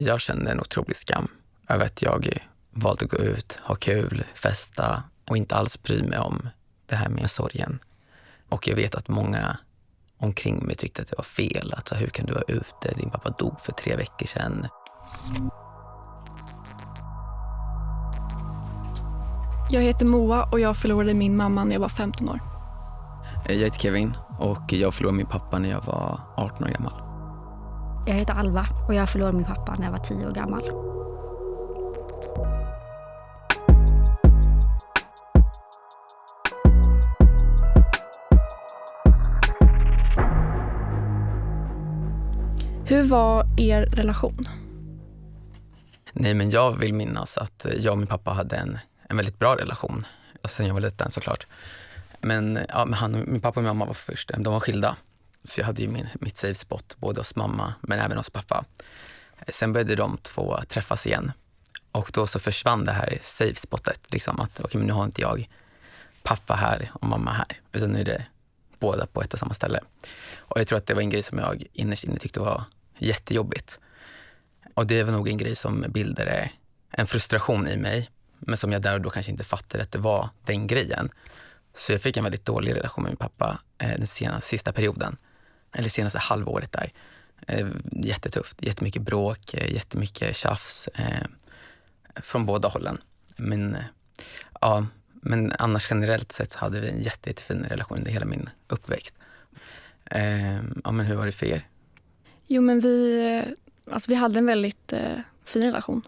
Jag kände en otrolig skam över att jag valde att gå ut, ha kul, festa och inte alls bry mig om det här med sorgen. Och jag vet att många omkring mig tyckte att det var fel. Alltså, hur kan du vara ute? Din pappa dog för 3 veckor sedan. Jag heter Moa och jag förlorade min mamma när jag var 15 år. Jag heter Kevin och jag förlorade min pappa när jag var 18 år gammal. Jag heter Alva och jag förlorade min pappa när jag var 10 år gammal. Hur var er relation? Nej, men jag vill minnas att jag och min pappa hade en väldigt bra relation. Och sen jag var liten såklart. Men ja, min pappa och min mamma var först. De var skilda. Så jag hade ju mitt safe spot både hos mamma men även hos pappa. Sen började de två träffas igen. Och då så försvann det här safe spotet. Liksom att okej, men nu har inte jag pappa här och mamma här. Utan nu är det båda på ett och samma ställe. Och jag tror att det var en grej som jag innerst inne tyckte var jättejobbigt. Och det var nog en grej som bildade en frustration i mig. Men som jag där och då kanske inte fattade att det var den grejen. Så jag fick en väldigt dålig relation med min pappa den sista perioden. Eller senaste halvåret där. Jättetufft, jättemycket bråk, jättemycket tjafs från båda hållen. Men annars generellt sett så hade vi en jättefin relation under hela min uppväxt. Men hur var det för er? Jo, men vi hade en väldigt fin relation.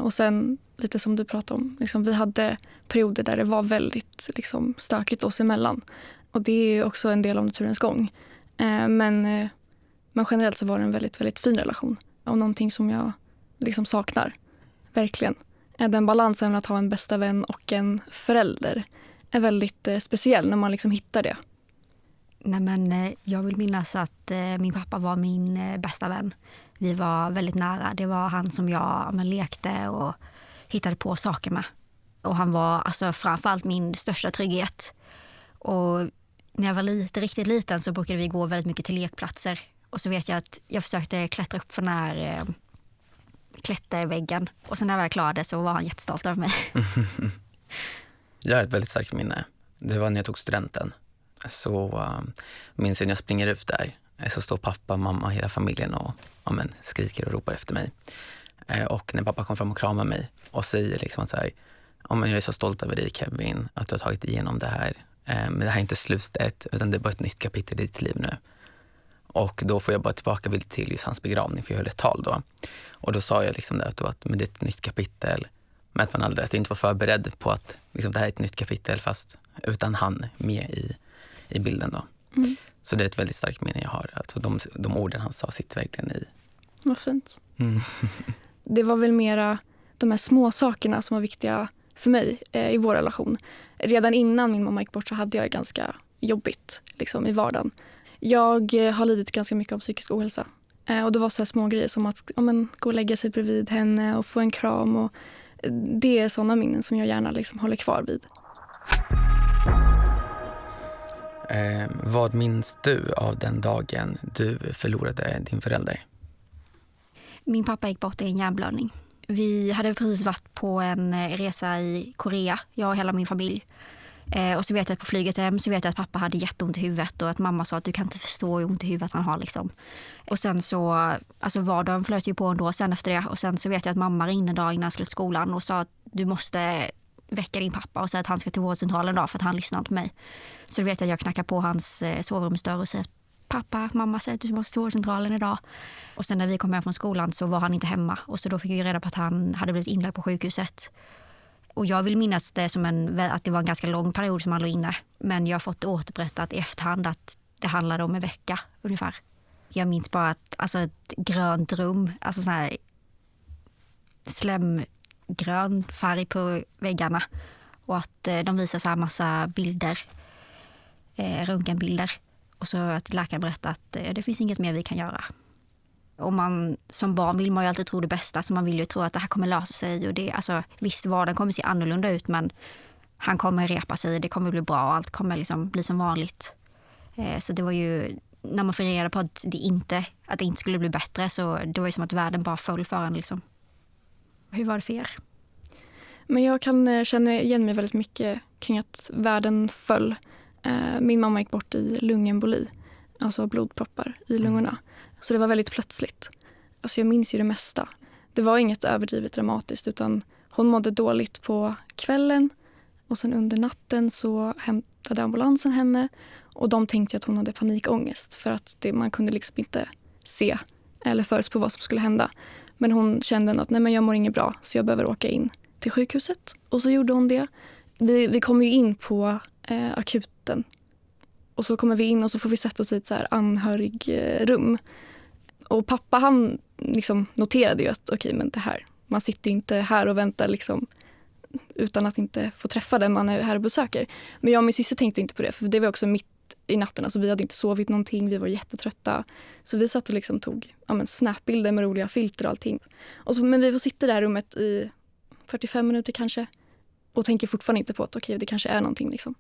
Och sen lite som du pratade om, liksom, vi hade perioder där det var väldigt liksom, stökigt oss emellan. Och det är ju också en del av naturens gång. Men generellt så var det en väldigt, väldigt fin relation. Och någonting som jag liksom saknar, verkligen. Den balansen med att ha en bästa vän och en förälder är väldigt speciell när man liksom hittar det. Nej, men jag vill minnas att min pappa var min bästa vän. Vi var väldigt nära. Det var han som jag lekte och hittade på saker med. Och han var alltså framförallt min största trygghet. Och när jag var riktigt liten så brukade vi gå väldigt mycket till lekplatser. Och så vet jag att jag försökte klättra upp för den här klätterväggen. Och sen när jag var klar så var han jättestolt över mig. Jag har ett väldigt starkt minne. Det var när jag tog studenten. Så minns jag när jag springer ut där. Så står pappa, mamma, hela familjen och skriker och ropar efter mig. Och när pappa kom fram och kramar mig och säger liksom så här: jag är så stolt över dig, Kevin, att du har tagit igenom det här. Men det här är inte slutet, utan det är bara ett nytt kapitel i ditt liv nu. Och då får jag bara tillbaka bild till just hans begravning, för jag höll ett tal då. Och då sa jag liksom att det är ett nytt kapitel. Men att jag inte var förberedd på att liksom, det här är ett nytt kapitel fast utan han med i bilden då. Mm. Så det är ett väldigt starkt minne jag har. Alltså de orden han sa sitter verkligen i. Vad fint. Mm. Det var väl mera de här små sakerna som var viktiga för mig i vår relation. Redan innan min mamma gick bort så hade jag ganska jobbigt liksom, i vardagen. Jag har lidit ganska mycket av psykisk ohälsa. Och det var så här små grejer som att gå och lägga sig bredvid henne och få en kram. Och det är sådana minnen som jag gärna liksom håller kvar vid. Vad minns du av den dagen du förlorade din förälder? Min pappa gick bort i en hjärnblödning. Vi hade precis varit på en resa i Korea, jag och hela min familj. Och så vet jag att på flyget hem så vet jag att pappa hade jätteont i huvudet och att mamma sa att du kan inte förstå hur ont i huvudet han har liksom. Och sen så, alltså vardagen flöt ju på ändå sen efter det. Och sen så vet jag att mamma ringde dagen innan jag skulle till skolan och sa att du måste väcka din pappa och säga att han ska till vårdcentralen idag för att han lyssnar inte på mig. Så då vet jag att jag knackar på hans sovrumsdörr och säger att pappa, mamma säger att du måste till vårdcentralen idag. Och sen när vi kom hem från skolan så var han inte hemma. Och så då fick vi reda på att han hade blivit inlagd på sjukhuset. Och jag vill minnas det som att det var en ganska lång period som han låg inne. Men jag har fått återberättat i efterhand att det handlade om en vecka ungefär. Jag minns bara att ett grönt rum, alltså sån här slemgrön färg på väggarna. Och att de visar så här massa bilder, röntgenbilder. Och så att läkaren berättar att det finns inget mer vi kan göra. Och som barn vill man ju alltid tro det bästa, så man vill ju tro att det här kommer lösa sig. Och det, alltså, visst, vardagen kommer se annorlunda ut, men han kommer repa sig, det kommer bli bra och allt kommer liksom bli som vanligt. Så det var ju när man får reda på att det inte skulle bli bättre, så det var ju som att världen bara föll för en liksom. Hur var det för er? Men jag kan känna igen mig väldigt mycket kring att världen föll. Min mamma gick bort i lungemboli, alltså blodproppar i lungorna. Så det var väldigt plötsligt. Alltså jag minns ju det mesta. Det var inget överdrivet dramatiskt, utan hon mådde dåligt på kvällen och sen under natten så hämtade ambulansen henne och de tänkte att hon hade panikångest för att man kunde liksom inte se eller förutspå vad som skulle hända. Men hon kände att nej, men jag mår inget bra så jag behöver åka in till sjukhuset. Och så gjorde hon det. Vi kom ju in på akuten. Och så kommer vi in och så får vi sätta oss i ett så här anhörigrum. Och pappa han liksom noterade ju att okej, men det här, man sitter inte här och väntar liksom utan att inte få träffa den man är här och besöker. Men jag och min syster tänkte inte på det, för det var också mitt i natten. Alltså vi hade inte sovit någonting, vi var jättetrötta. Så vi satt och liksom tog snapbilder med roliga filter och allting. Men vi får sitta i det här rummet i 45 minuter kanske och tänker fortfarande inte på att okej, det kanske är någonting liksom.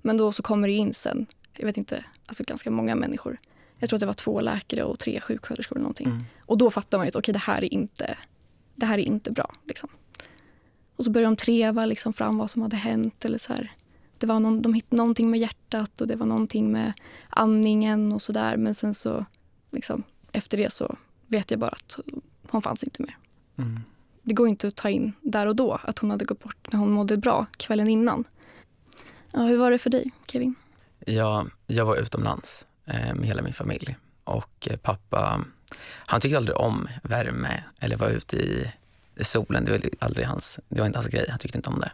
Men då så kommer det in sen, jag vet inte, alltså ganska många människor. Jag tror att det var 2 läkare och 3 sjuksköterskor eller någonting. Och då fattar man ju att okej, det här är inte bra liksom. Och så började de treva liksom fram vad som hade hänt eller så här. Det var de hittade någonting med hjärtat och det var någonting med andningen och sådär. Men sen så liksom, efter det så vet jag bara att hon fanns inte mer. Det går inte att ta in där och då att hon hade gått bort när hon mådde bra kvällen innan. Ja, hur var det för dig, Kevin? Ja, jag var utomlands med hela min familj. Och pappa, han tyckte aldrig om värme eller vara ute i solen. Det var inte hans grej, han tyckte inte om det.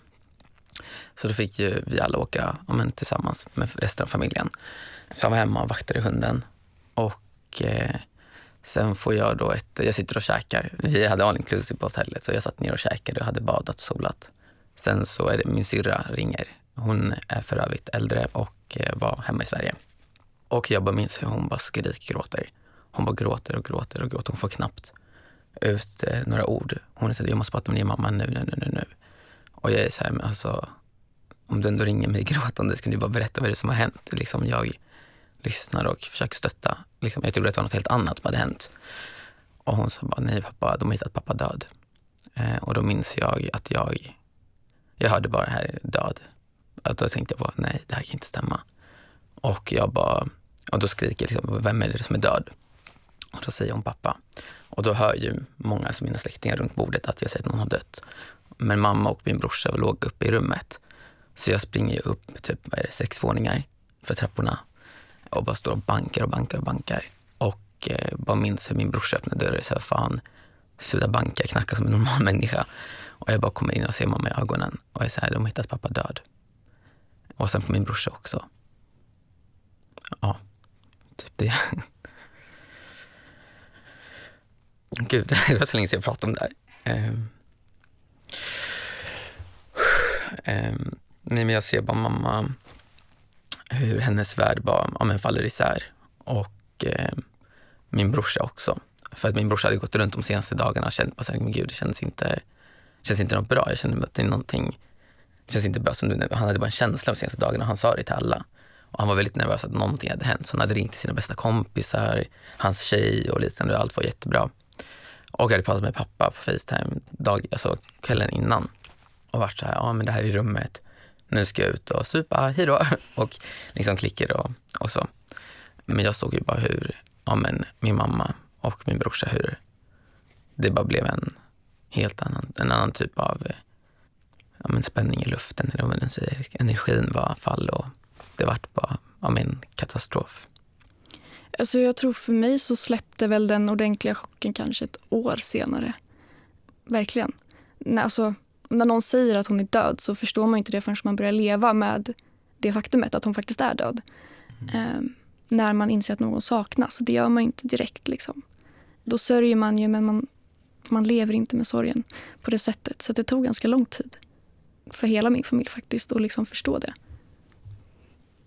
Så då fick ju vi alla åka tillsammans med resten av familjen. Så jag var hemma och vaktade hunden. Och sen får jag då jag sitter och käkar. Vi hade all inclusive på hotellet, så jag satt ner och käkade och hade badat och solat. Sen så är det min syrra ringer. Hon är för övrigt äldre och var hemma i Sverige. Och jag bara minns hur hon bara gråter. Hon bara gråter och gråter och gråter. Hon får knappt ut några ord. Hon säger, jag måste prata med din mamma nu. Och jag är så här, men alltså, om du ändå ringer mig gråtande ska du bara berätta vad det är som har hänt. Liksom, jag lyssnar och försöker stötta. Liksom, jag trodde att det var något helt annat som hade hänt. Och hon sa bara, nej pappa, de har hittat pappa död. Och då minns jag att jag hörde bara här död. Att då tänkte jag på, nej det här kan inte stämma. Och då skriker jag liksom, vem är det som är död? Och då säger hon pappa. Och då hör ju många av mina släktingar runt bordet att jag säger att någon har dött. Men mamma och min brorsa låg uppe i rummet. Så jag springer ju upp typ 6 våningar för trapporna. Och bara står och bankar. Och bara minns hur min brorsa öppnade dörren och säger, fan, sluta banka, knacka som en normal människa. Och jag bara kommer in och ser mamma i ögonen. Och jag säger, de har hittat pappa död. Och sen på min brorsa också. Ja, typ det. Gud, det var så länge sedan jag pratade om det här. Nej, men jag ser bara mamma, hur hennes värld bara faller isär. Och min brorsa också. För att min brorsa hade gått runt de senaste dagarna och känt bara, men gud, det känns inte något bra. Jag känner att det är någonting, det känns inte bra. Som nu. Han hade bara en känsla de senaste dagarna och han sa det till alla. Och han var väldigt nervös att någonting hade hänt. Så han hade ringt till sina bästa kompisar, hans tjej och liknande, och allt var jättebra. Och jag hade pratat med pappa på FaceTime kvällen innan. Och varit så här, men det här är rummet. Nu ska jag ut och supa, hejdå. Och liksom klickar och så. Men jag såg ju bara hur min mamma och min brorsa, hur det bara blev en helt annan typ av spänning i luften. Eller vad man säger. Energin var fall och det vart bara en katastrof. Alltså jag tror för mig så släppte väl den ordentliga chocken kanske ett år senare. Verkligen. När någon säger att hon är död så förstår man inte det förrän man börjar leva med det faktumet att hon faktiskt är död. När man inser att någon saknas. Det gör man inte direkt. Liksom. Då sörjer man ju, men man lever inte med sorgen på det sättet. Så det tog ganska lång tid för hela min familj faktiskt att liksom förstå det.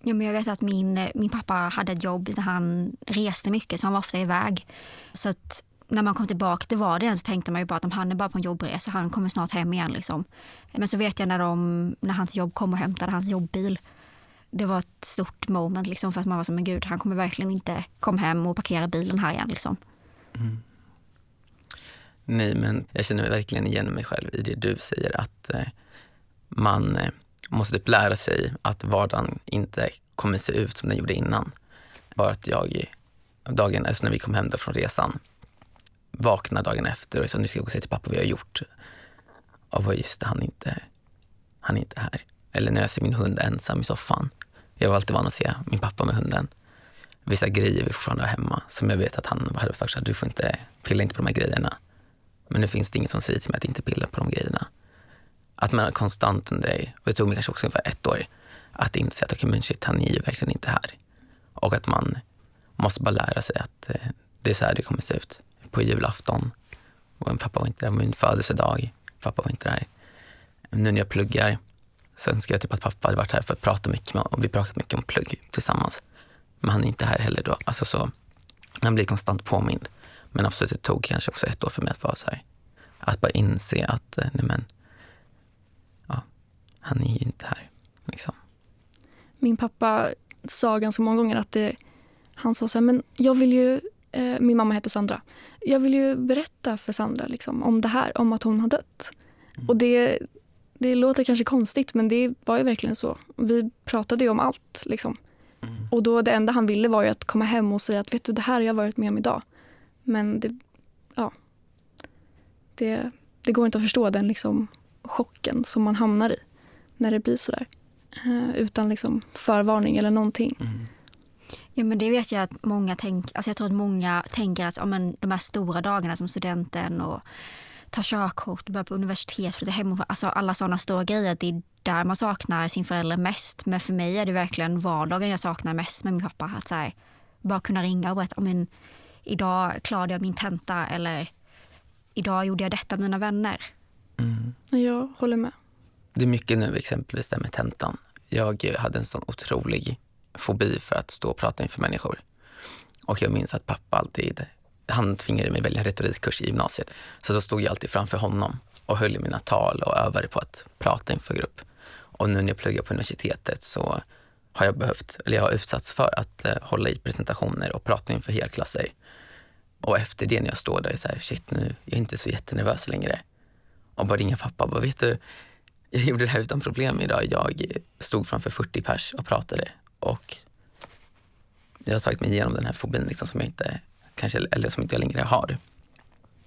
Ja, men jag vet att min pappa hade ett jobb där han reste mycket, så han var ofta iväg. Så att när man kom tillbaka till vardagen så tänkte man ju bara att han är bara på en jobbresa, han kommer snart hem igen. Liksom. Men så vet jag när hans jobb kom och hämtade hans jobbbil, det var ett stort moment liksom, för att man var som en gud. Han kommer verkligen inte komma hem och parkera bilen här igen. Liksom. Nej, men jag känner verkligen igen mig själv i det du säger, att man måste typ lära sig att vardagen inte kommer se ut som den gjorde innan. Bara att jag dagen efter när vi kom hem där från resan vaknade dagen efter och så nu ska jag gå och säga till pappa vad jag har gjort. Och just det, han är inte här. Eller när jag ser min hund ensam i soffan. Jag var alltid van att se min pappa med hunden. Vissa grejer vi fortfarande har hemma som jag vet att han hade faktiskt att du får inte pilla inte på de här grejerna. Men nu finns det ingen som säger till mig att inte pilla på de grejerna. Att man är konstant under, och det tog mig kanske också ungefär 1 år, att inse att men shit, han är ju verkligen inte här. Och att man måste bara lära sig att det är så här det kommer se ut. På julafton, och en pappa var inte där, på min födelsedag, pappa var inte där. Nu när jag pluggar så önskar jag typ att pappa hade varit här för att prata mycket med, och vi pratat mycket om plugg tillsammans. Men han är inte här heller då. Alltså så, han blir konstant påmind. Men absolut, det tog kanske också 1 år för mig att vara så här. Att bara inse att nej men, ja, han är ju inte här. Liksom. Min pappa sa ganska många gånger att han sa så här, men jag vill ju, min mamma heter Sandra. Jag vill ju berätta för Sandra liksom, om det här, om att hon har dött. Och det låter kanske konstigt, men det var ju verkligen så. Vi pratade ju om allt liksom. Och då det enda han ville var ju att komma hem och säga att vet du, det här har jag varit med om idag. Men det går inte att förstå den liksom chocken som man hamnar i när det blir så där. Utan liksom förvarning eller någonting. Ja, men det vet jag att många jag tror att många tänker att men, de här stora dagarna som studenten och ta körkort och börja på universitet, för det hem, alltså alla sådana stora grejer, det är där man saknar sin förälder mest. Men för mig är det verkligen vardagen jag saknar mest med min pappa. Att så här, bara kunna ringa och berätta om idag klarade jag min tenta, eller idag gjorde jag detta med mina vänner. Jag håller med. Det är mycket nu exempelvis där med tentan. Jag hade en sån otrolig fobi för att stå och prata inför människor. Och jag minns att pappa alltid, han tvingade mig välja retorikkurs i gymnasiet. Så då stod jag alltid framför honom och höll i mina tal och övade på att prata inför grupp. Och nu när jag pluggar på universitetet så har jag har utsatts för att hålla i presentationer och prata inför helklasser. Och efter det när jag står där så här, shit nu, jag är inte så jättenervös längre. Och bara ringa pappa, bara vet du, jag gjorde det här utan problem idag. Jag stod framför 40 pers och pratade och jag har tagit mig igenom den här fobin liksom, som jag inte kanske, eller som inte jag längre har.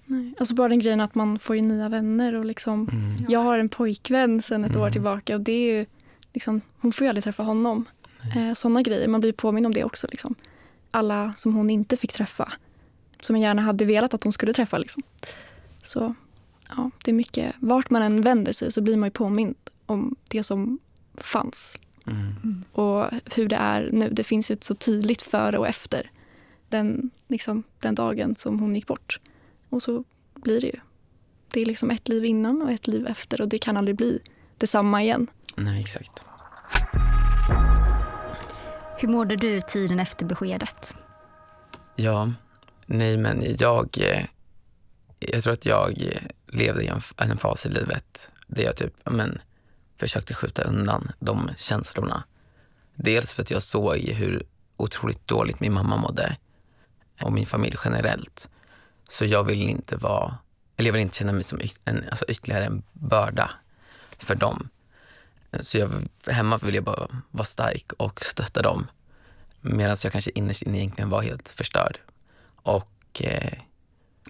Nej. Alltså bara den grejen att man får ju nya vänner och liksom, jag har en pojkvän sedan ett år tillbaka och det är ju liksom, hon får ju aldrig träffa honom. Sådana grejer, man blir påminn om det också liksom. Alla som hon inte fick träffa, som jag gärna hade velat att hon skulle träffa liksom. Så ja, det är mycket, vart man än vänder sig så blir man ju påmind om det som fanns. Och hur det är nu, det finns ju så tydligt före och efter den dagen som hon gick bort. Och så blir det ju. Det är liksom ett liv innan och ett liv efter och det kan aldrig bli detsamma igen. Nej, exakt. Hur mådde du tiden efter beskedet? Ja, nej men jag tror att jag levde i en fas i livet där jag typ, försökte skjuta undan de känslorna. Dels för att jag såg hur otroligt dåligt min mamma mådde och min familj generellt. Så jag vill inte känna mig som ytterligare en börda för dem. Så hemma vill jag bara vara stark och stötta dem. Medan jag kanske innerst inne egentligen var helt förstörd. Och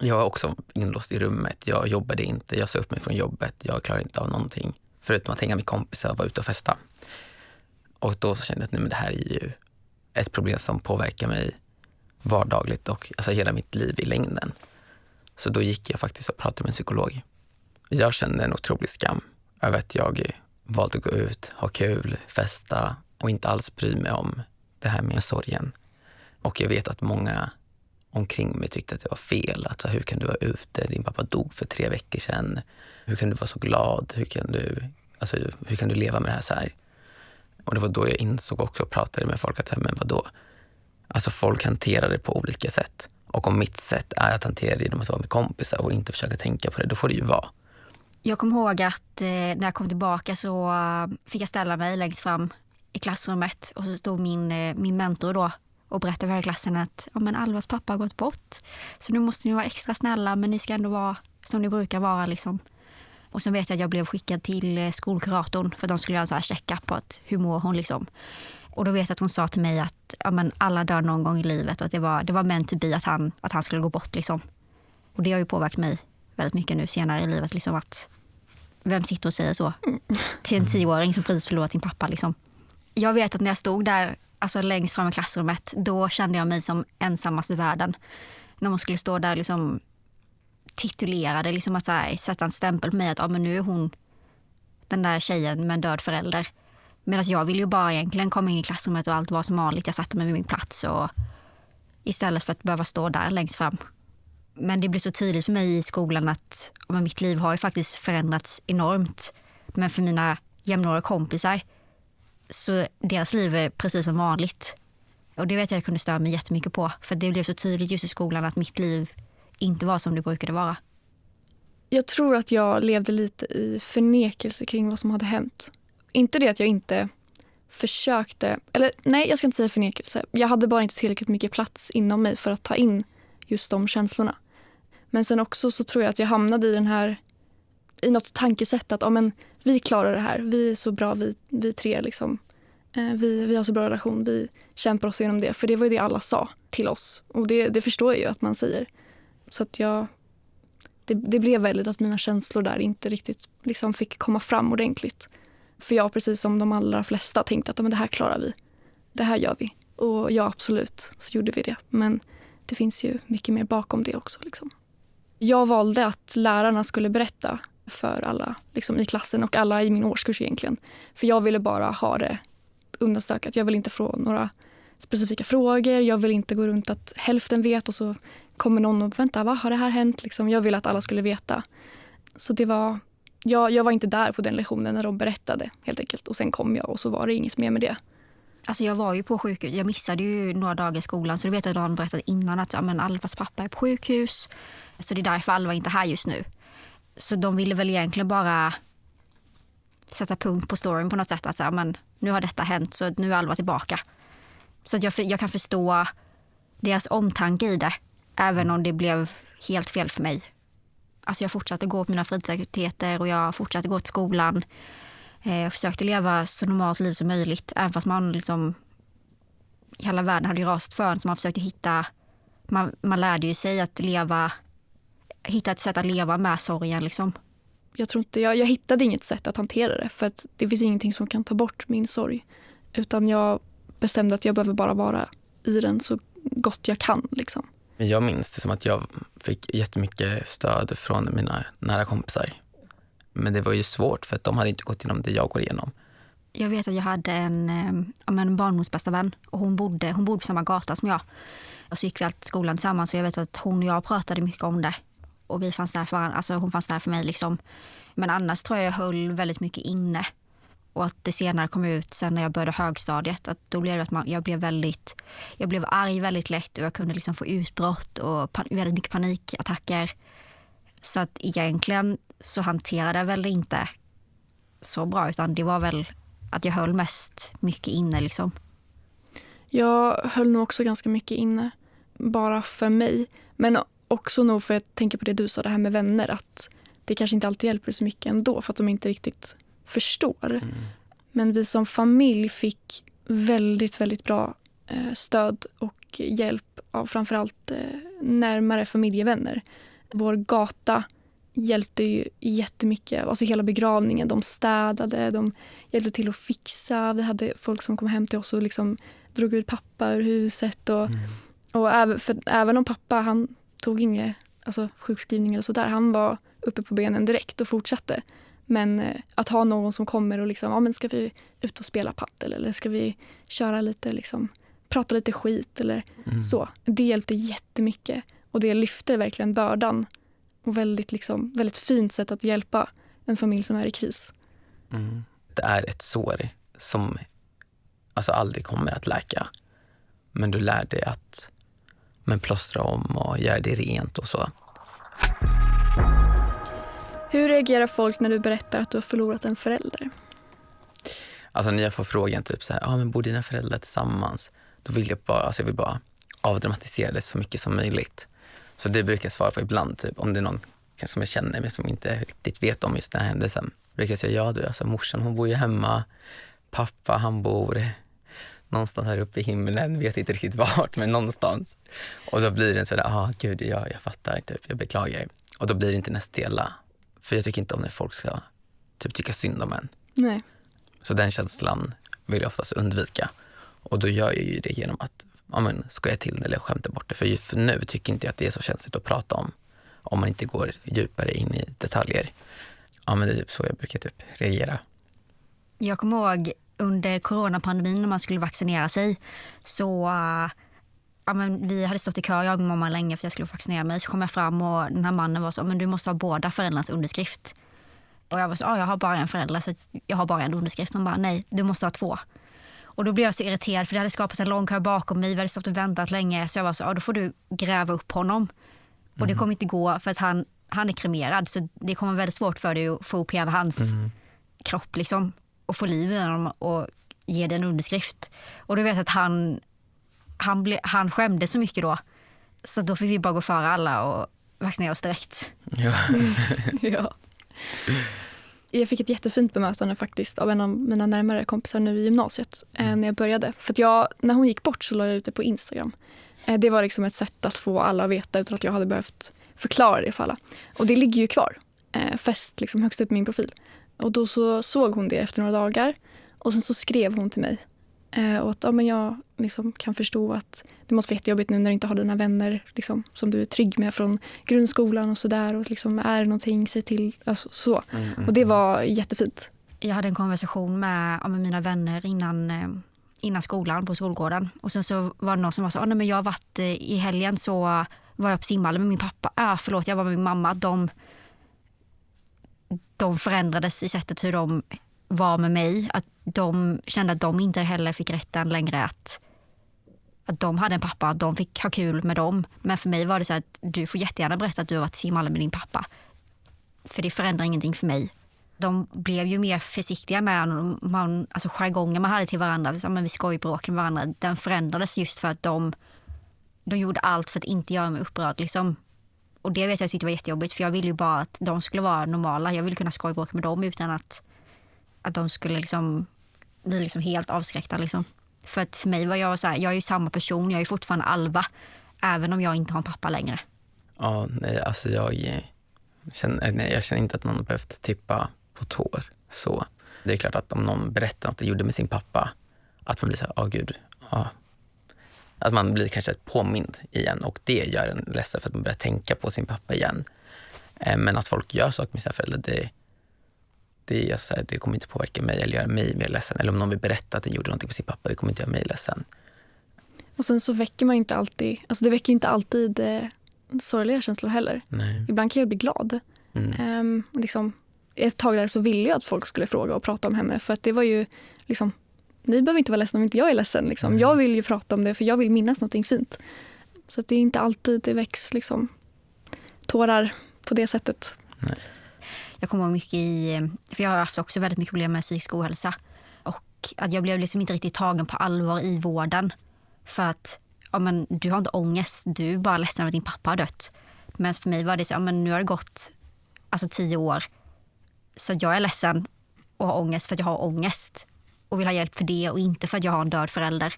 jag var också inlåst i rummet. Jag jobbade inte, jag sa upp mig från jobbet. Jag klarade inte av någonting. Förutom att hänga med kompisar och vara ute och festa. Och då så kände jag att det här är ju ett problem som påverkar mig vardagligt och alltså hela mitt liv i längden. Så då gick jag faktiskt och pratade med en psykolog. Jag kände en otrolig skam över att jag valde att gå ut, ha kul, festa och inte alls bry mig om det här med sorgen. Och jag vet att många omkring mig tyckte att det var fel. Alltså, hur kan du vara ute? Din pappa dog för 3 veckor sedan. Hur kan du vara så glad? Hur kan du leva med det här så här? Och det var då jag insåg också och pratade med folk att men vadå? Alltså folk hanterar det på olika sätt. Och om mitt sätt är att hantera det genom att vara med kompisar och inte försöka tänka på det, då får det ju vara. Jag kommer ihåg att när jag kom tillbaka så fick jag ställa mig längst fram i klassrummet och så stod min mentor då och berättade för hela klassen att ja, men Alvas pappa har gått bort. Så nu måste ni vara extra snälla, men ni ska ändå vara som ni brukar vara liksom. Och sen vet jag att jag blev skickad till skolkuratorn för de skulle göra en så här check-up på att hur mår hon liksom. Och då vet jag att hon sa till mig att ja, men alla dör någon gång i livet och att det var meant to be att han skulle gå bort liksom. Och det har ju påverkat mig väldigt mycket nu senare i livet liksom, att vem sitter och säger så till en 10-åring som precis förlorat sin pappa liksom. Jag vet att när jag stod där alltså längst fram i klassrummet, då kände jag mig som ensammast i världen. När man skulle stå där liksom titulerade, liksom att här, sätta en stämpel på mig att ja, men nu är hon den där tjejen med en död förälder. Medan jag ville ju bara egentligen komma in i klassrummet och allt var som vanligt. Jag satte mig vid min plats och istället för att behöva stå där längst fram. Men det blev så tydligt för mig i skolan att ja, mitt liv har ju faktiskt förändrats enormt. Men för mina jämnåriga kompisar så deras liv är precis som vanligt. Och det vet jag kunde störa mig jättemycket på. För det blev så tydligt just i skolan att mitt liv inte var som det brukade vara. Jag tror att jag levde lite i förnekelse kring vad som hade hänt. Inte det att jag inte försökte, eller nej, jag ska inte säga förnekelse. Jag hade bara inte tillräckligt mycket plats inom mig för att ta in just de känslorna. Men sen också så tror jag att jag hamnade i något tankesätt att ja, men vi klarar det här. Vi är så bra, vi tre liksom. Vi har så bra relation, vi kämpar oss igenom det. För det var ju det alla sa till oss. Och det förstår jag ju att man säger. Så att det blev väldigt att mina känslor där inte riktigt liksom fick komma fram ordentligt. För jag, precis som de allra flesta, tänkte att men det här klarar vi. Det här gör vi. Och ja, absolut, så gjorde vi det. Men det finns ju mycket mer bakom det också. Liksom. Jag valde att lärarna skulle berätta för alla liksom, i klassen och alla i min årskurs egentligen. För jag ville bara ha det undanstökat. Jag vill inte få några specifika frågor. Jag vill inte gå runt att hälften vet och så kommer någon och vänta, vad har det här hänt? Liksom, jag ville att alla skulle veta. Så det var... Jag var inte där på den lektionen när de berättade helt enkelt. Och sen kom jag och så var det inget mer med det. Alltså jag var ju på sjukhus. Jag missade ju några dagar i skolan. Så du vet att de berättade innan att ja, men Alvas pappa är på sjukhus. Så det är därför Alva inte är här just nu. Så de ville väl egentligen bara sätta punkt på storyn på något sätt. Att ja, men nu har detta hänt så nu är Alva tillbaka. Så att jag kan förstå deras omtanke i det. Även om det blev helt fel för mig. Alltså jag fortsatte gå på mina fritidsaktiviteter och jag fortsatte gå till skolan. Jag försökte leva så normalt liv som möjligt. Även fast man liksom, hela världen hade ju rasat för en. Så man försökte hitta, man lärde ju sig att hitta ett sätt att leva med sorgen liksom. Jag tror inte, jag hittade inget sätt att hantera det. För att det finns ingenting som kan ta bort min sorg. Utan jag bestämde att jag behöver bara vara i den så gott jag kan liksom. Jag minns det som att jag fick jättemycket stöd från mina nära kompisar. Men det var ju svårt för att de hade inte gått igenom det jag går igenom. Jag vet att jag hade en barndomsbästa vän och hon bodde på samma gata som jag. Och så gick vi alltid till skolan tillsammans och jag vet att hon och jag pratade mycket om det. Och vi fanns där för varandra, alltså hon fanns där för mig liksom. Men annars tror jag höll väldigt mycket inne. Och att det senare kom ut sen när jag började högstadiet. Att då blev det att jag blev arg väldigt lätt och jag kunde liksom få utbrott och väldigt mycket panikattacker. Så att egentligen så hanterade jag väl inte så bra utan det var väl att jag höll mest mycket inne liksom. Jag höll nog också ganska mycket inne bara för mig. Men också nog för att tänka på det du sa, det här med vänner. Att det kanske inte alltid hjälper så mycket ändå för att de inte riktigt förstår. Mm. Men vi som familj fick väldigt, väldigt bra stöd och hjälp av framförallt närmare familjevänner. Vår gata hjälpte ju jättemycket. Alltså hela begravningen, de städade, de hjälpte till att fixa. Vi hade folk som kom hem till oss och liksom drog ut pappa ur huset. Och även om pappa, han tog inga sjukskrivning eller sådär. Han var uppe på benen direkt och fortsatte. Men att ha någon som kommer och liksom, ja men ska vi ut och spela paddel eller ska vi köra lite liksom, prata lite skit eller så. Det hjälpte jättemycket och det lyfte verkligen bördan och väldigt fint sätt att hjälpa en familj som är i kris. Mm. Det är ett sår som aldrig kommer att läka. Men du lär dig att plåstra om och göra det rent och så. Hur reagerar folk när du berättar att du har förlorat en förälder? Alltså när jag får frågan typ så här, men bor dina föräldrar tillsammans? Då vill jag vill bara avdramatisera det så mycket som möjligt. Så det brukar jag svara på ibland, typ om det är någon kanske som jag känner men som inte riktigt vet om just den här händelsen. Brukar jag säga, morsan hon bor ju hemma, pappa han bor någonstans här uppe i himlen, vet inte riktigt vart, men någonstans. Och då blir det sådär, gud, jag fattar, typ, jag beklagar. Och då blir det inte nästdela. För jag tycker inte om när folk ska typ tycka synd om en. Nej. Så den känslan vill jag oftast undvika. Och då gör jag ju det genom att skoja till det eller skämta bort det. För nu tycker inte jag att det är så känsligt att prata om man inte går djupare in i detaljer. Ja, men det är typ så jag brukar typ reagera. Jag kommer ihåg under coronapandemin när man skulle vaccinera sig så vi hade stått i kö, jag och min mamma länge för att jag skulle vaccinera mig. Så kom jag fram och den här mannen var så, men du måste ha båda föräldrarnas underskrift. Och jag var så, jag har bara en förälder så jag har bara en underskrift. Hon bara, nej, du måste ha 2. Och då blev jag så irriterad för det hade skapats en lång kö bakom mig. Vi hade stått och väntat länge så jag var så, då får du gräva upp honom. Och det kommer inte gå för att han är kremerad så det kommer väldigt svårt för dig att få upp hela hans kropp liksom. Och få liv i honom och ge den underskrift. Och då vet jag att han skämde så mycket då. Så då fick vi bara gå före alla och vaccinera oss direkt. Ja. Ja. Jag fick ett jättefint bemötande faktiskt av en av mina närmare kompisar nu i gymnasiet när jag började. För att när hon gick bort så la jag ut det på Instagram. Det var liksom ett sätt att få alla att veta utan att jag hade behövt förklara det för alla. Och det ligger ju kvar. Fäst liksom högst upp i min profil. Och då så såg hon det efter några dagar. Och sen så skrev hon till mig. Och att jag liksom kan förstå att det måste vara jättejobbigt nu när du inte har dina vänner liksom, som du är trygg med från grundskolan och sådär. Och liksom, är det någonting, säg till. Alltså, så. Och det var jättefint. Jag hade en konversation med mina vänner innan skolan på skolgården. Och sen så var det någon som var så, men jag har varit i helgen så var jag på simhallen med min pappa. Jag var med min mamma. De förändrades i sättet hur de var med mig. Att de kände att de inte heller fick rätten längre att de hade en pappa, att de fick ha kul med dem. Men för mig var det så att du får jättegärna berätta att du har varit i simhallen med din pappa. För det förändrar ingenting för mig. De blev ju mer försiktiga med alltså jargongen man hade till varandra. Liksom, vi skojbråkade med varandra. Den förändrades just för att de gjorde allt för att inte göra mig upprörd. Liksom. Och det vet jag tyckte var jättejobbigt. För jag ville ju bara att de skulle vara normala. Jag ville kunna skojbråka med dem utan att de skulle liksom bli liksom helt avskräckta. Liksom. För att för mig var jag så här, jag är ju samma person. Jag är fortfarande Alva. Även om jag inte har en pappa längre. Ja, nej, alltså jag känner inte att någon har behövt tippa på tår. Så det är klart att om någon berättar något de gjorde med sin pappa, att man blir så här, gud, att man blir kanske påmind igen och det gör en ledsen för att man börjar tänka på sin pappa igen. Men att folk gör saker med sina föräldrar, det kommer inte påverka mig eller göra mig mer ledsen. Eller om någon vill berätta att den gjorde någonting med sin pappa, det kommer inte göra mig ledsen. Och sen så väcker man inte alltid, alltså det väcker inte alltid sorgliga känslor heller. Nej. Ibland kan jag bli glad. Liksom, ett tag där så ville jag att folk skulle fråga och prata om henne. För att det var ju liksom, ni behöver inte vara ledsen om inte jag är ledsen. Liksom. Jag vill ju prata om det för jag vill minnas någonting fint. Så att det är inte alltid det väcks liksom, tårar på det sättet. Nej. Jag kommer ihåg mycket för jag har haft också väldigt mycket problem med psykisk ohälsa. Och att jag blev liksom inte riktigt tagen på allvar i vården. För att du har inte ångest, du är bara ledsen att din pappa har dött. Men för mig var det så, nu har det gått 10 år. Så jag är ledsen och har ångest för att jag har ångest. Och vill ha hjälp för det och inte för att jag har en död förälder.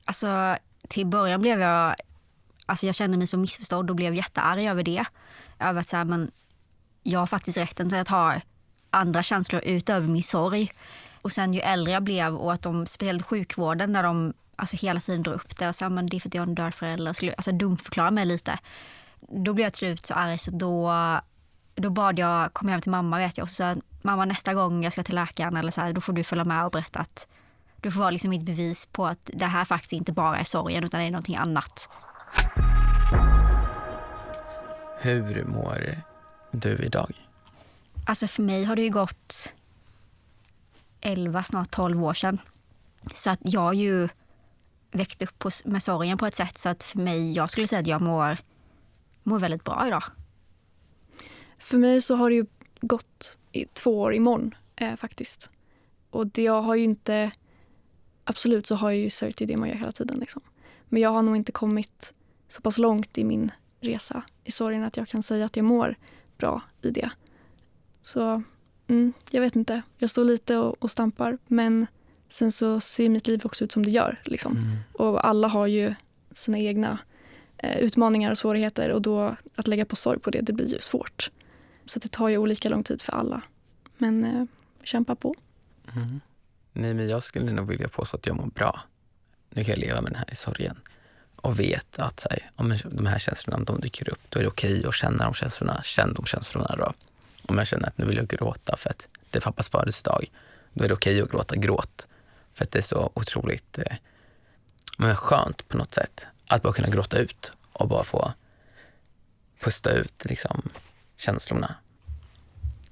Alltså till början blev jag kände mig så missförstådd och blev jättearg över det. Över att jag har faktiskt rätten till att ha andra känslor utöver min sorg. Och sen ju äldre jag blev och att de, speciellt sjukvården, när de hela tiden drar upp det och sa det är för att jag har en död förälder och skulle dumförklara mig lite. Då blev jag till slut så arg så då bad jag, kom hem till mamma vet jag och så sa mamma nästa gång jag ska till läkaren eller så här, då får du följa med och berätta att du får vara liksom mitt bevis på att det här faktiskt inte bara är sorgen utan det är någonting annat. Hur mår du idag? Alltså för mig har det ju gått 11, snart 12 år sedan. Så att jag har ju växt upp med sorgen på ett sätt så att för mig, jag skulle säga att jag mår väldigt bra idag. För mig så har det ju gått 2 år imorgon faktiskt. Och det jag har ju inte... Absolut så har jag ju sörjt i det man gör hela tiden. Liksom. Men jag har nog inte kommit så pass långt i min resa i sorgen att jag kan säga att jag mår bra i det. Så jag vet inte. Jag står lite och stampar. Men sen så ser mitt liv också ut som det gör. Liksom. Och alla har ju sina egna utmaningar och svårigheter. Och då att lägga på sorg på det blir ju svårt. Så det tar ju olika lång tid för alla. Men kämpa på. Nej, men jag skulle nog vilja påstå att jag mår bra. Nu kan jag leva med den här sorgen. Och vet att så här, om de här känslorna, om de dyker upp, då är det okej att känna de känslorna. Känn de känslorna då. Om jag känner att nu vill jag gråta för att det är pappas födelsedag, då är det okej att gråta. Gråt. För att det är så otroligt skönt på något sätt. Att bara kunna gråta ut och bara få pusta ut liksom, känslorna.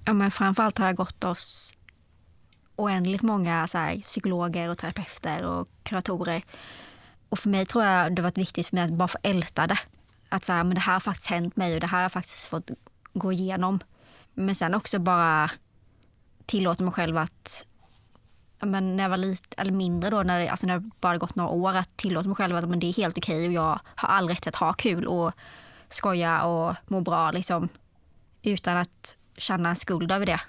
Ja, men framförallt har jag gått oss oändligt många så här, psykologer och terapeuter och kuratorer. Och för mig tror jag det varit viktigt för mig att bara få älta det. Att så här, men det här har faktiskt hänt mig och det här har jag faktiskt fått gå igenom. Men sen också bara tillåta mig själv att men när jag var lite eller mindre då, när det bara gått några år, att tillåta mig själv att men det är helt okej och jag har all rätt att ha kul och skoja och må bra liksom, utan att känna en skuld över det.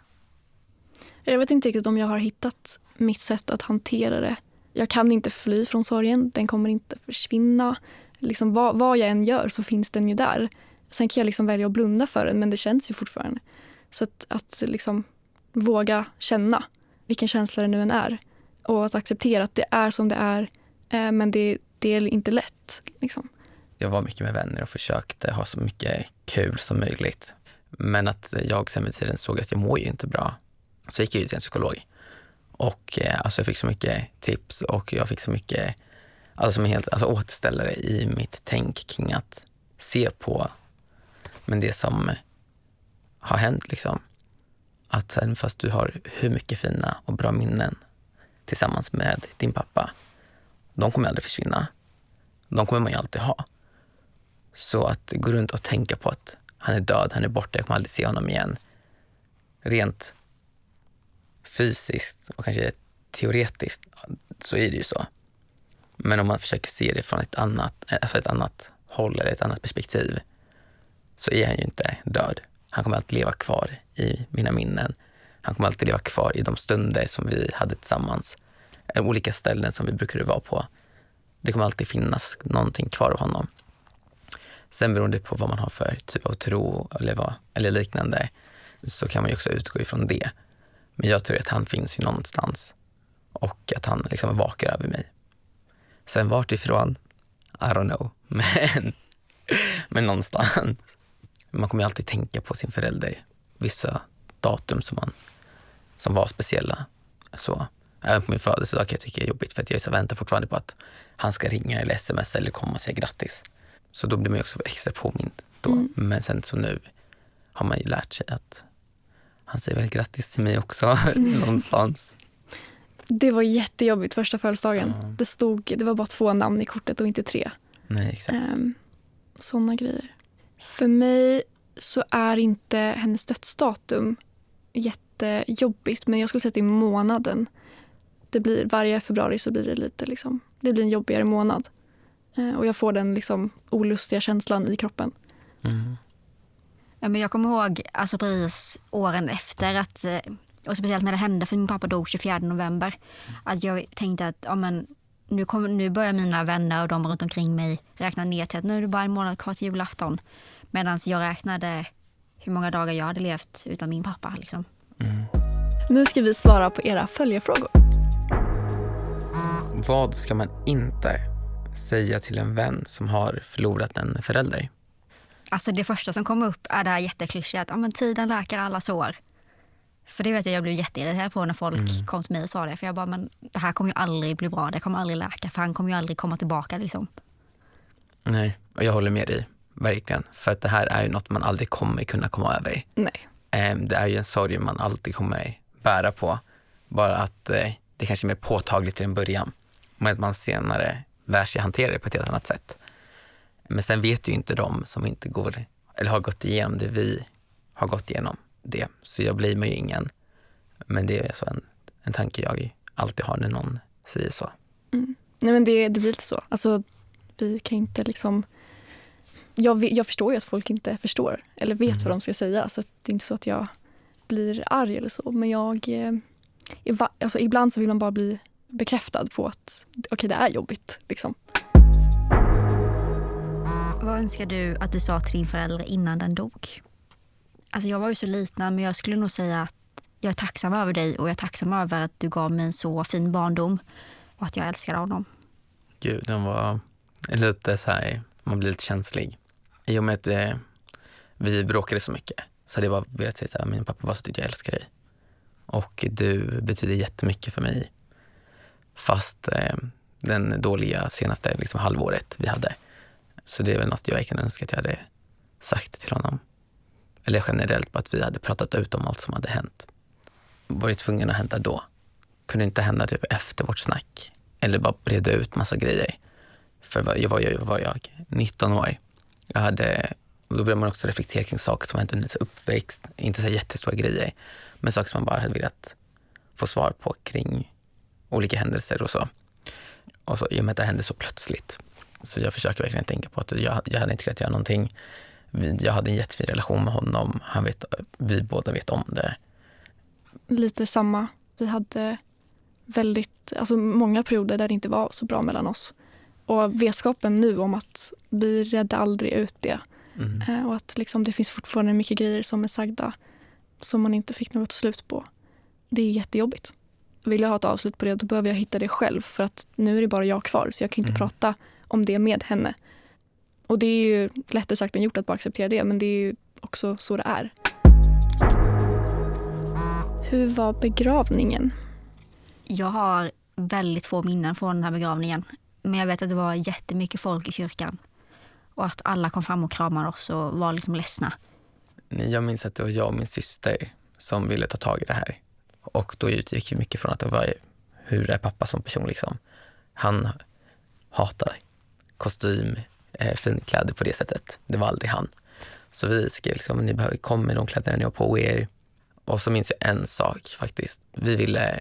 Jag vet inte riktigt om jag har hittat mitt sätt att hantera det. Jag kan inte fly från sorgen. Den kommer inte försvinna. Liksom, vad jag än gör så finns den ju där. Sen kan jag liksom välja att blunda för den, men det känns ju fortfarande. Så att liksom våga känna vilken känsla det nu än är. Och att acceptera att det är som det är. Men det är inte lätt. Liksom. Jag var mycket med vänner och försökte ha så mycket kul som möjligt. Men att jag sen med tiden såg att jag mår ju inte bra. Så gick jag ju till en psykolog. Och alltså jag fick så mycket tips och jag fick så mycket som helt återställare i mitt tänk kring att se på men det som har hänt liksom. Att sen fast du har hur mycket fina och bra minnen tillsammans med din pappa, de kommer aldrig försvinna. De kommer man ju alltid ha. Så att gå runt och tänka på att han är död, han är borta, jag kommer aldrig se honom igen. Rent fysiskt och kanske teoretiskt så är det ju så. Men om man försöker se det från ett annat håll eller ett annat perspektiv så är han ju inte död. Han kommer alltid leva kvar i mina minnen. Han kommer alltid leva kvar i de stunder som vi hade tillsammans. Olika ställen som vi brukade vara på. Det kommer alltid finnas någonting kvar av honom. Sen beroende på vad man har för typ av tro eller liknande så kan man ju också utgå ifrån det. Men jag tror att han finns ju någonstans och att han liksom vakar över mig. Sen vart ifrån, I don't know, men någonstans. Man kommer ju alltid tänka på sin förälder. Vissa datum som var speciella. Så även på min födelsedag kan jag tycka det är jobbigt för att jag väntar fortfarande på att han ska ringa eller sms eller komma och säga grattis. Så då blir man ju också extra påmind då. Men sen så nu har man ju lärt sig att han säger väl grattis till mig också någonstans. Det var jättejobbigt första födelsedagen. Det var bara 2 namn i kortet och inte 3. Nej, exakt. Såna grejer. För mig så är inte hennes dödsdatum jättejobbigt, men jag skulle säga att det är månaden. Det blir varje februari så blir det lite liksom, det blir en jobbigare månad. Och jag får den liksom olustiga känslan i kroppen. Ja, men jag kommer ihåg alltså precis åren efter att, och speciellt när det hände för min pappa dog 24 november, att jag tänkte att nu börjar mina vänner och de runt omkring mig räkna ner till att nu är det bara en månad kvar till julafton. Medan jag räknade hur många dagar jag hade levt utan min pappa. Liksom. Nu ska vi svara på era följarfrågor. Vad ska man inte säga till en vän som har förlorat en förälder? Alltså det första som kommer upp är det här jätteklyschiga att tiden läker alla sår. För det vet jag blev jätteirriterad på när folk kom till mig och sa det. För jag bara, men det här kommer ju aldrig bli bra, det kommer aldrig läka. För han kommer ju aldrig komma tillbaka liksom. Nej, och jag håller med dig, verkligen. För att det här är ju något man aldrig kommer kunna komma över. Nej. Det är ju en sorg man alltid kommer bära på. Bara att det kanske är mer påtagligt till en början. Men att man senare lär sig hantera det på ett helt annat sätt. Men sen vet ju inte de som inte går eller har gått igenom det vi har gått igenom det. Så jag blir ju ingen. Men det är så en tanke jag alltid har när någon säger så. Nej, men det blir lite så. Alltså, vi kan inte liksom... Jag förstår ju att folk inte förstår eller vet vad de ska säga. Så det är inte så att jag blir arg eller så. Men alltså, ibland så vill man bara bli bekräftad på att okej, det är jobbigt. Liksom. Vad önskar du att du sa till din förälder innan den dog? Alltså jag var ju så liten, men jag skulle nog säga att jag är tacksam över dig och jag är tacksam över att du gav mig en så fin barndom och att jag älskar honom. Gud, den var lite så här, man blir lite känslig. I och med att vi bråkade så mycket så hade jag bara velat säga så här, min pappa bara så att jag älskar dig. Och du betyder jättemycket för mig. Fast den dåliga senaste liksom, halvåret vi hade. Så det är väl något jag kan önska att jag hade sagt till honom. Eller generellt på att vi hade pratat ut om allt som hade hänt. Varit tvungen att hända då. Kunde inte hända typ efter vårt snack. Eller bara breda ut massa grejer. För jag var 19 år. Och då började man också reflektera kring saker som hände under sin uppväxt. Inte så jättestora grejer. Men saker som man bara hade velat få svar på kring olika händelser och så. Och så i och med att det hände så plötsligt. Så jag försöker verkligen tänka på att jag hade inte kunnat göra någonting. Jag hade en jättefin relation med honom. Vi båda vet om det. Lite samma. Vi hade många perioder där det inte var så bra mellan oss. Och vetskapen nu om att vi redde aldrig ut det. Och att liksom, det finns fortfarande mycket grejer som är sagda som man inte fick något slut på. Det är jättejobbigt. Vill jag ha ett avslut på det, då behöver jag hitta det själv. För att nu är det bara jag kvar, så jag kan inte prata om det med henne. Och det är ju lättare sagt än gjort att bara acceptera det, men det är ju också så det är. Hur var begravningen? Jag har väldigt få minnen från den här begravningen. Men jag vet att det var jättemycket folk i kyrkan. Och att alla kom fram och kramade oss och var liksom ledsna. Jag minns att det var jag och min syster som ville ta tag i det här. Och då utgick vi mycket från att det var hur är pappa som person liksom. Han hatar kostym, finkläder på det sättet. Det var aldrig han. Så vi skrev liksom, ni behöver komma med de kläderna ni har på er. Och så minns jag en sak faktiskt.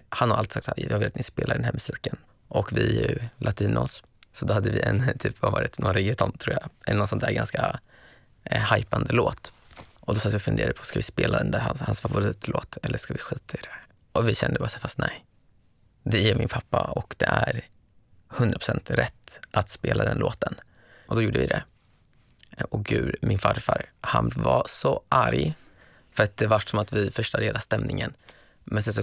Han har alltid sagt att jag vill att ni spelar den här musiken. Och vi är ju latinos. Så då hade vi en typ, någon reggaeton tror jag. Eller någon sån där ganska hypande låt. Och då satt vi och funderade på, ska vi spela den där hans favoritlåt eller ska vi skita i det? Och vi kände bara så fast nej. Det är min pappa och det är 100% rätt att spela den låten. Och då gjorde vi det. Och gud, min farfar, han var så arg. För att det var som att vi förstörde hela stämningen. Men sen så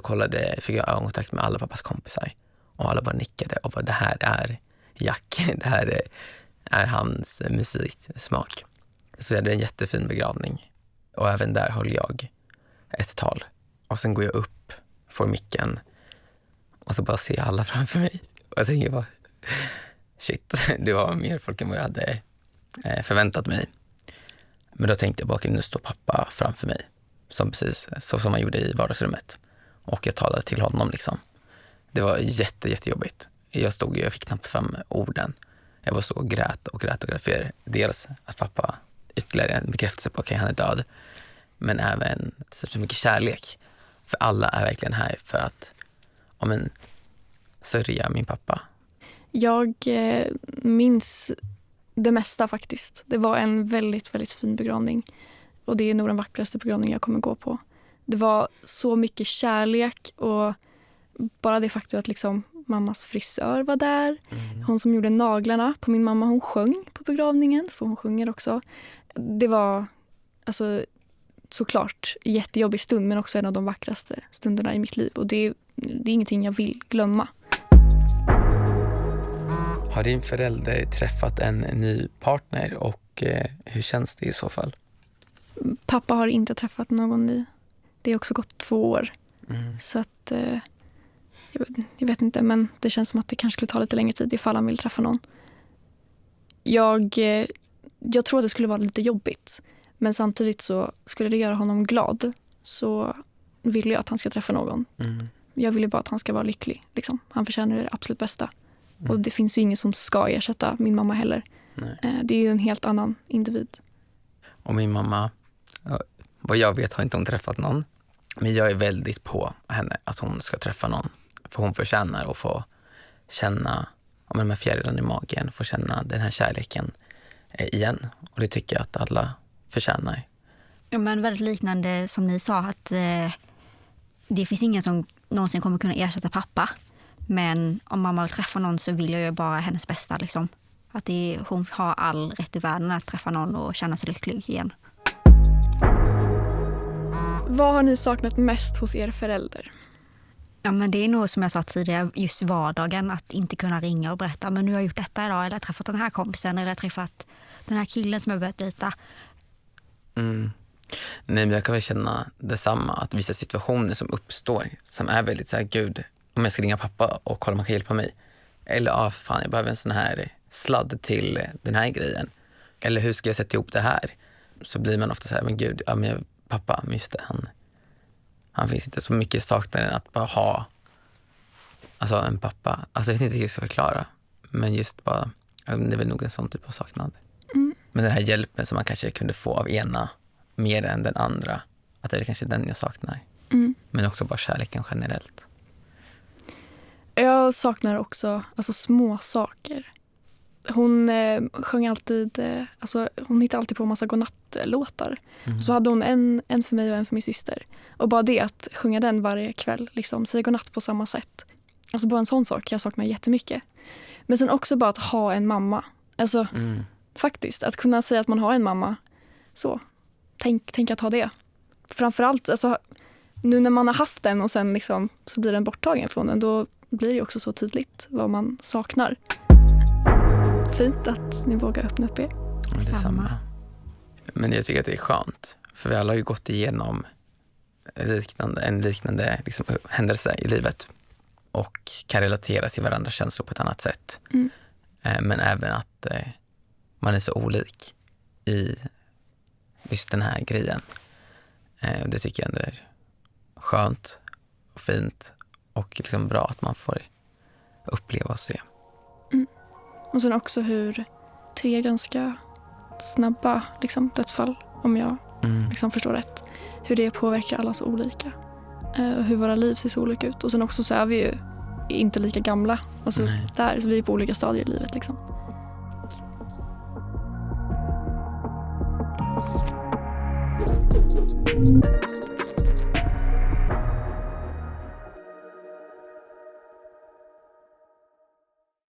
fick jag ögonkontakt med alla pappas kompisar. Och alla bara nickade och bara, det här är Jack. Det här är hans musiksmak. Så jag hade en jättefin begravning. Och även där höll jag ett tal. Och sen går jag upp, får micken. Och så bara ser jag alla framför mig. Och jag tänker bara, shit, det var mer folk än vad jag hade förväntat mig. Men då tänkte jag bara, nu står pappa framför mig. Precis så som man gjorde i vardagsrummet. Och jag talade till honom liksom. Det var jättejobbigt. Jag fick knappt fram orden. Jag var så och grät. För dels att pappa ytterligare en bekräftelse på att han är död. Men även så mycket kärlek. För alla är verkligen här för att sörja min pappa. Jag minns det mesta faktiskt. Det var en väldigt, väldigt fin begravning. Och det är nog den vackraste begravning jag kommer gå på. Det var så mycket kärlek och bara det faktum att liksom mammas frisör var där. Hon som gjorde naglarna på min mamma, hon sjöng på begravningen. För hon sjunger också. Det var alltså såklart en jättejobbig stund, men också en av de vackraste stunderna i mitt liv. Och det är ingenting jag vill glömma. Har din förälder träffat en ny partner och hur känns det i så fall? Pappa har inte träffat någon ny. Det är också gått 2 år. Så att jag vet inte, men det känns som att det kanske skulle ta lite längre tid ifall han vill träffa någon. Jag tror att det skulle vara lite jobbigt. Men samtidigt så skulle det göra honom glad. Så vill jag att han ska träffa någon. Jag vill ju bara att han ska vara lycklig. Liksom. Han förtjänar det absolut bästa. Och det finns ju ingen som ska ersätta min mamma heller. Nej. Det är ju en helt annan individ. Och min mamma, vad jag vet har inte hon träffat någon. Men jag är väldigt på henne att hon ska träffa någon. För hon förtjänar att få känna de här fjärilarna i magen, få känna den här kärleken igen. Och det tycker jag att alla förtjänar. Ja, men väldigt liknande som ni sa, att det finns ingen som någonsin kommer kunna ersätta pappa. Men om mamma vill träffa någon så vill jag ju bara hennes bästa. Liksom. Att hon har all rätt i världen att träffa någon och känna sig lycklig igen. Vad har ni saknat mest hos er förälder? Ja, men det är nog som jag sa tidigare, just vardagen, att inte kunna ringa och berätta, men nu har jag gjort detta idag, eller jag har träffat den här kompisen, eller jag har träffat den här killen som jag börjat dejta. Nej, men jag kan väl känna detsamma, att vissa situationer som uppstår som är väldigt så här, gud, om jag ska ringa pappa och kolla om han kan hjälpa mig, eller fan, jag behöver en sån här sladd till den här grejen, eller hur ska jag sätta ihop det här, så blir man ofta så här, men gud, ja, men pappa, men just det, han finns inte så mycket saknare än att bara ha en pappa. Alltså jag vet inte hur jag ska förklara. Men just bara, det är väl nog en sån typ av saknad. Men den här hjälpen som man kanske kunde få av ena mer än den andra. Att det är kanske den jag saknar. Men också bara kärleken generellt. Jag saknar också små saker. Hon sjöng alltid, hon hittade alltid på en massa godnattlåtar. Så hade hon en för mig och en för min syster. Och bara det att sjunga den varje kväll, liksom, säga godnatt på samma sätt. Alltså bara en sån sak jag saknar jättemycket. Men sen också bara att ha en mamma. Alltså faktiskt, att kunna säga att man har en mamma. Så, tänk att ha det. Framförallt, nu när man har haft den och sen liksom, så blir den borttagen från den, då blir det också så tydligt vad man saknar. Fint att ni vågar öppna upp er. Detsamma. Men jag tycker att det är skönt. För vi alla har ju gått igenom en liknande liksom, händelse i livet. Och kan relatera till varandras känslor på ett annat sätt. Men även att man är så olik i just den här grejen. Det tycker jag ändå är skönt och fint. Och liksom bra att man får uppleva och se. Och sen också hur 3 ganska snabba liksom, dödsfall, om jag liksom förstår rätt. Hur det påverkar alla så olika. Och hur våra liv ser så olika ut. Och sen också så är vi ju inte lika gamla. Så vi är på olika stadier i livet. Liksom.